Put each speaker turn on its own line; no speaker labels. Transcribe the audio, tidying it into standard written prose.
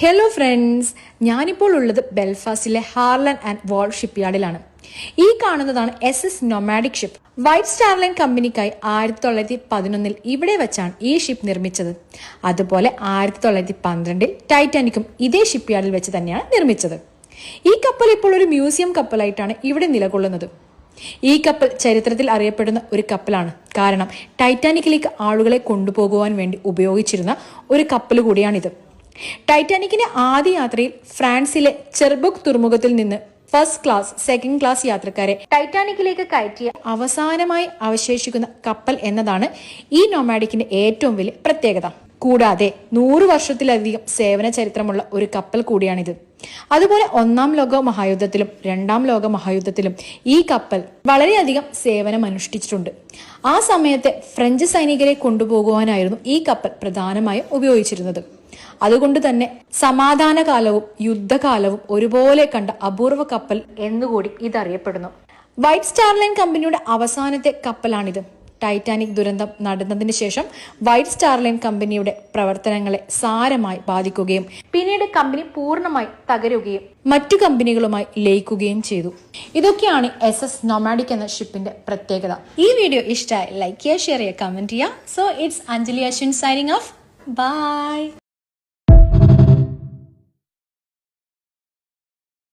Hello friends, ഞാനിപ്പോൾ ഉള്ളത് ബെൽഫാസ്റ്റിലെ Harland and വാൾ ഷിപ്പ്യാർഡിലാണ്. ഈ കാണുന്നതാണ് SS Nomadic ship. White Star Line കമ്പനിക്കായി 1911 ഇവിടെ വെച്ചാണ് ഈ ഷിപ്പ് നിർമ്മിച്ചത്. അതുപോലെ 1912 ടൈറ്റാനിക്കും ഇതേ ഷിപ്പ്യാർഡിൽ വെച്ച് തന്നെയാണ് നിർമ്മിച്ചത്. ഈ കപ്പൽ ഇപ്പോൾ ഒരു മ്യൂസിയം കപ്പലായിട്ടാണ് ഇവിടെ നിലകൊള്ളുന്നത്. ഈ കപ്പൽ ചരിത്രത്തിൽ അറിയപ്പെടുന്ന ഒരു കപ്പലാണ്. കാരണം ടൈറ്റാനിക്കിലേക്ക് ആളുകളെ കൊണ്ടുപോകുവാൻ വേണ്ടി ഉപയോഗിച്ചിരുന്ന ഒരു കപ്പൽ കൂടിയാണിത്. ടൈറ്റാനിക്കിന്റെ ആദ്യ യാത്രയിൽ ഫ്രാൻസിലെ ചെർബുക് തുറമുഖത്തിൽ നിന്ന് ഫസ്റ്റ് ക്ലാസ്, സെക്കൻഡ് ക്ലാസ് യാത്രക്കാരെ ടൈറ്റാനിക്കിലേക്ക് കയറ്റിയ അവസാനമായി അവശേഷിക്കുന്ന കപ്പൽ എന്നതാണ് ഈ നൊമാഡിക്കിന്റെ ഏറ്റവും വലിയ പ്രത്യേകത. കൂടാതെ 100 വർഷത്തിലധികം സേവന ചരിത്രമുള്ള ഒരു കപ്പൽ കൂടിയാണിത്. അതുപോലെ 1-ാം ലോക മഹായുദ്ധത്തിലും 2-ാം ലോക മഹായുദ്ധത്തിലും ഈ കപ്പൽ വളരെയധികം സേവനം അനുഷ്ഠിച്ചിട്ടുണ്ട്. ആ സമയത്തെ ഫ്രഞ്ച് സൈനികരെ കൊണ്ടുപോകുവാനായിരുന്നു ഈ കപ്പൽ പ്രധാനമായും ഉപയോഗിച്ചിരുന്നത്. അതുകൊണ്ട് തന്നെ സമാധാനകാലവും യുദ്ധകാലവും ഒരുപോലെ കണ്ട അപൂർവ കപ്പൽ എന്നുകൂടി ഇതറിയപ്പെടുന്നു. വൈറ്റ് സ്റ്റാർ ലൈൻ കമ്പനിയുടെ അവസാനത്തെ കപ്പലാണിത്. ടൈറ്റാനിക് ദുരന്തം നടന്നതിന് ശേഷം വൈറ്റ് സ്റ്റാർ ലൈൻ കമ്പനിയുടെ പ്രവർത്തനങ്ങളെ സാരമായി ബാധിക്കുകയും പിന്നീട് കമ്പനി പൂർണ്ണമായി തകരുകയും മറ്റു കമ്പനികളുമായി ലയിക്കുകയും ചെയ്തു. ഇതൊക്കെയാണ് SS നൊമാഡിക് എന്ന ഷിപ്പിന്റെ പ്രത്യേകത. ഈ വീഡിയോ ഇഷ്ടമായി ലൈക്ക് ചെയ്യുക, ഷെയർ ചെയ്യുക, കമന്റ് ചെയ്യുക. So it's Anjali Ashwin signing off. By.